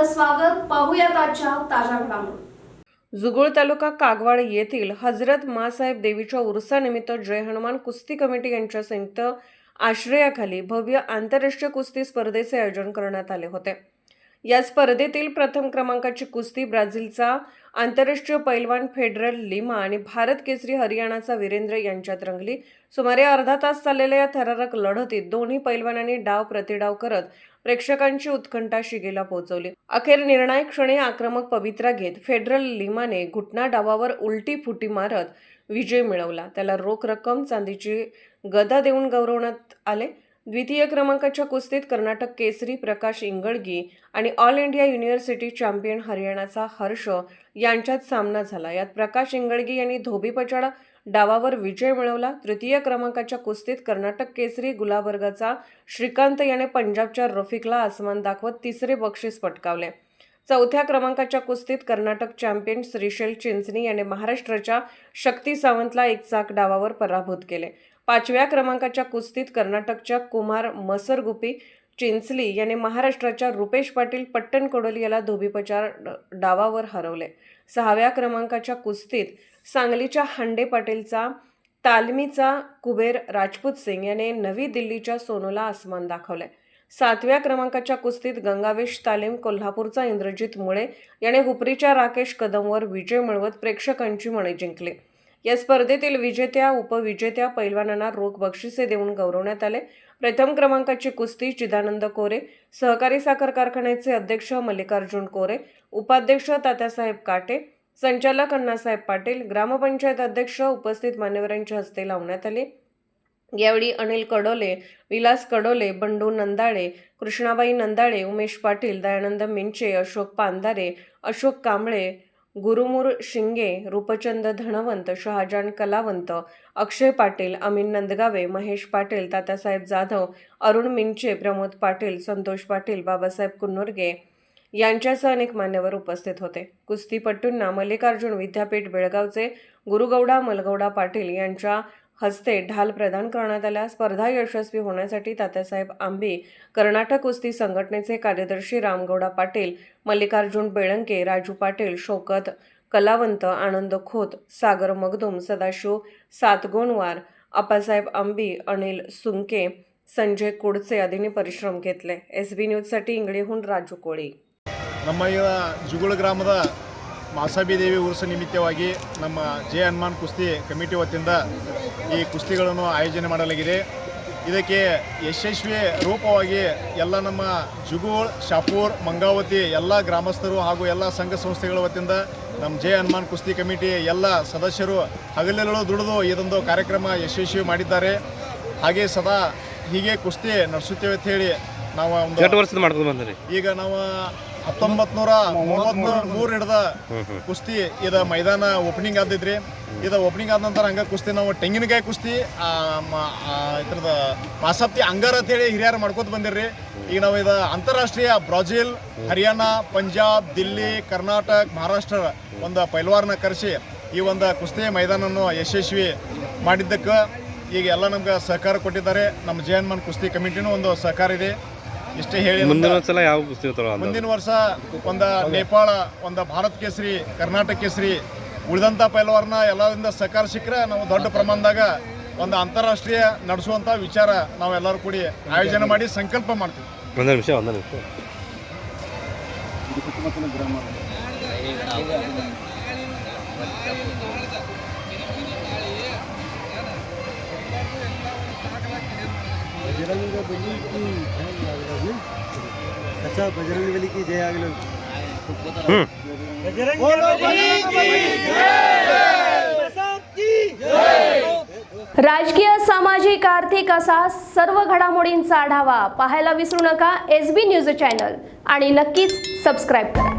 आपलं स्वागत. पाहूयात आजच्या ताज्या घडामोडी. जुगुळ तालुका कागवाड येथील हजरत मासाहेब देवीच्या उरुसानिमित्त जय हनुमान कुस्ती कमिटी यांच्या संयुक्त आश्रयाखाली भव्य आंतरराष्ट्रीय कुस्ती स्पर्धेचे आयोजन करण्यात आले होते. या स्पर्धेतील प्रथम क्रमांकाची कुस्ती ब्राझीलचा आंतरराष्ट्रीय पैलवान फेडरल लिमा आणि भारत केसरी हरियाणाचा वीरेंद्र यांच्यात रंगली. सुमारे अर्धा तास चाललेल्या या थरारक लढतीत दोन्ही पैलवानांनी डाव प्रतिडाव करत प्रेक्षकांची उत्कंठा शिगेला पोहोचवली. अखेर निर्णायक क्षणी आक्रमक पवित्रा घेत फेडरल लिमाने घुटना डावावर उलटी फुटी मारत विजय मिळवला. त्याला रोख रक्कम, चांदीची गदा देऊन गौरवण्यात आले. द्वितीय क्रमांकाच्या कुस्तीत कर्नाटक केसरी प्रकाश इंगळगी आणि ऑल इंडिया युनिव्हर्सिटी चॅम्पियन हरियाणाचा हर्ष यांच्यात सामना झाला. यात प्रकाश इंगळगी यांनी धोबीपछाड डावावर विजय मिळवला. तृतीय क्रमांकाच्या कुस्तीत कर्नाटक केसरी गुलाबर्गाचा श्रीकांत याने पंजाबच्या रफिकला आसमान दाखवत तिसरे बक्षीस पटकावले. चौथ्या क्रमांकाच्या कुस्तीत कर्नाटक चॅम्पियन श्रीशैल चिंचणी याने महाराष्ट्राच्या शक्ती सावंतला एक चाक डावावर पराभूत केले. पाचव्या क्रमांकाच्या कुस्तीत कर्नाटकच्या कुमार मसरगुपी चिंचली याने महाराष्ट्राच्या रुपेश पाटील पट्टणकोडली याला धोबीपछाड डावावर हरवले. सहाव्या क्रमांकाच्या कुस्तीत सांगलीच्या हांडे पाटीलचा तालमीचा कुबेर राजपूत सिंग याने नवी दिल्लीच्या सोनूला आसमान दाखवले. सातव्या क्रमांकाच्या कुस्तीत गंगावेश तालीम कोल्हापूरचा इंद्रजित मुळे याने हुपरीच्या राकेश कदमवर विजय मिळवत प्रेक्षकांची मने जिंकली. या स्पर्धेतील विजेत्या उपविजेत्या पैलवानांना रोख बक्षिसे देऊन गौरवण्यात आले. प्रथम क्रमांकाची कुस्ती चिदानंद कोरे, सहकारी साखर कारखान्याचे अध्यक्ष मल्लिकार्जुन कोरे, उपाध्यक्ष तात्यासाहेब काटे, संचालक अण्णासाहेब पाटील, ग्रामपंचायत अध्यक्ष उपस्थित मान्यवरांच्या हस्ते लावण्यात आले. यावेळी अनिल कडोले, विलास कडोले, बंडू नंदाळे, कृष्णाबाई नंदाळे, उमेश पाटील, दयानंद मिंचे, अशोक पांधारे, अशोक कांबळे, गुरुमूर शिंगे, रूपचंद धनवंत, शहाजान कलावंत, अक्षय पाटील, अमीन नंदगावे, महेश पाटील, तात्यासाहेब जाधव, अरुण मिंचे, प्रमोद पाटील, संतोष पाटील, बाबासाहेब कुन्नुर्गे यांच्यासह अनेक मान्यवर उपस्थित होते. कुस्तीपटूंना मल्लिकार्जुन विद्यापीठ बेळगावचे गुरुगौडा मलगौडा पाटील यांच्या हस्ते ढाल प्रदान करण्यात आल्या. स्पर्धा यशस्वी होण्यासाठी तात्यासाहेब आंबी, कर्नाटक कुस्ती संघटनेचे कार्यदर्शी रामगौडा पाटील, मल्लिकार्जुन बेळंके, राजू पाटील, शौकत कलावंत, आनंद खोत, सागर मगदूम, सदाशिव सातगोणवार, अप्पासाहेब आंबी, अनिल सुंके, संजय कुडचे आदींनी परिश्रम घेतले. SB न्यूजसाठी इंगळीहून राजू कोळी. ನಮ್ಮ ಜುಗುಳ ಗ್ರಾಮದ ಮಾಸಾಬಿ ದೇವಿ ಉರುಸ ನಿಮಿತ್ತವಾಗಿ ನಮ್ಮ ಜೆ ಹನುಮಾನ್ ಕುಸ್ತಿ ಕಮಿಟಿ ವತಿಯಿಂದ ಈ ಕುಸ್ತಿಗಳನ್ನು ಆಯೋಜನೆ ಮಾಡಲಾಗಿದೆ. ಇದಕ್ಕೆ ಯಶಸ್ವಿ ರೂಪವಾಗಿ ಎಲ್ಲ ನಮ್ಮ ಜುಗುಳ್, ಶಾಪೂರ್, ಮಂಗಾವತಿ ಎಲ್ಲ ಗ್ರಾಮಸ್ಥರು ಹಾಗೂ ಎಲ್ಲ ಸಂಘ ಸಂಸ್ಥೆಗಳ ವತಿಯಿಂದ ನಮ್ಮ ಜೆ ಹನುಮಾನ್ ಕುಸ್ತಿ ಕಮಿಟಿ ಎಲ್ಲ ಸದಸ್ಯರು ಹಗಲೆಲ್ಲೂ ದುಡಿದು ಇದೊಂದು ಕಾರ್ಯಕ್ರಮ ಯಶಸ್ವಿ ಮಾಡಿದ್ದಾರೆ. ಹಾಗೆ ಸದಾ ಹೀಗೆ ಕುಸ್ತಿ ನಡೆಸುತ್ತೇವೆ ಅಂತ ಹೇಳಿ ನಾವು ಎಷ್ಟು ವರ್ಷದ ಮಾಡ್ಕೊಂಡು ಬಂದ್ರಿ. ಈಗ ನಾವು 1933 ಹಿಡ್ದ ಕುಸ್ತಿ ಇದು ಮೈದಾನ ಓಪನಿಂಗ್ ಆದಿದ್ರಿ. ಇದು ಓಪನಿಂಗ್ ಆದ ನಂತರ ಹಂಗೆ ಕುಸ್ತಿ ನಾವು ತೆಂಗಿನಕಾಯಿ ಕುಸ್ತಿ ಇದ್ರದ ಮಾಸಪ್ತಿ ಅಂಗಾರ ಅಂತೇಳಿ ಹಿರಿಯರು ಮಾಡ್ಕೊತ ಬಂದಿರ್ರಿ. ಈಗ ನಾವು ಇದು ಅಂತಾರಾಷ್ಟ್ರೀಯ ಬ್ರಾಜಿಲ್, ಹರಿಯಾಣ, ಪಂಜಾಬ್, ದಿಲ್ಲಿ, ಕರ್ನಾಟಕ, ಮಹಾರಾಷ್ಟ್ರ ಒಂದು ಪೈಲ್ವಾರ್ನ ಕರೆಸಿ ಈ ಒಂದು ಕುಸ್ತಿ ಮೈದಾನವನ್ನು ಯಶಸ್ವಿ ಮಾಡಿದ್ದಕ್ಕೆ ಈಗ ಎಲ್ಲ ನಮ್ಗೆ ಸಹಕಾರ ಕೊಟ್ಟಿದ್ದಾರೆ. ನಮ್ಮ ಜೆ ಹನುಮಾನ್ ಕುಸ್ತಿ ಕಮಿಟಿನೂ ಒಂದು ಸಹಕಾರ ಇದೆ. ಇಷ್ಟೇ ಹೇಳಿ ಮುಂದಿನ ಸಲ ಯಾವ ಕುಸ್ತಿ ಮುಂದಿನ ವರ್ಷ ಒಂದು ನೇಪಾಳ, ಒಂದು ಭಾರತ್ ಕೇಸರಿ, ಕರ್ನಾಟಕ ಕೇಸರಿ ಉಳಿದಂಥ ಪೈಲ್ವಾರ್ನ ಎಲ್ಲರಿಂದ ಸಹಕಾರ ಸಿಕ್ಕರೆ ನಾವು ದೊಡ್ಡ ಪ್ರಮಾಣದಾಗ ಒಂದು ಅಂತಾರಾಷ್ಟ್ರೀಯ ನಡೆಸುವಂಥ ವಿಚಾರ ನಾವೆಲ್ಲರೂ ಕೂಡಿ ಆಯೋಜನೆ ಮಾಡಿ ಸಂಕಲ್ಪ ಮಾಡ್ತೀವಿ. ಒಂದು ನಿಮಿಷ बजरंग बली की जय आगलो. राजकीय, सामाजिक, आर्थिक असा सर्व घडामोडींचा आढावा पाहायला विसरू नका SB न्यूज चॅनल आणि नक्कीच सबस्क्राईब करा.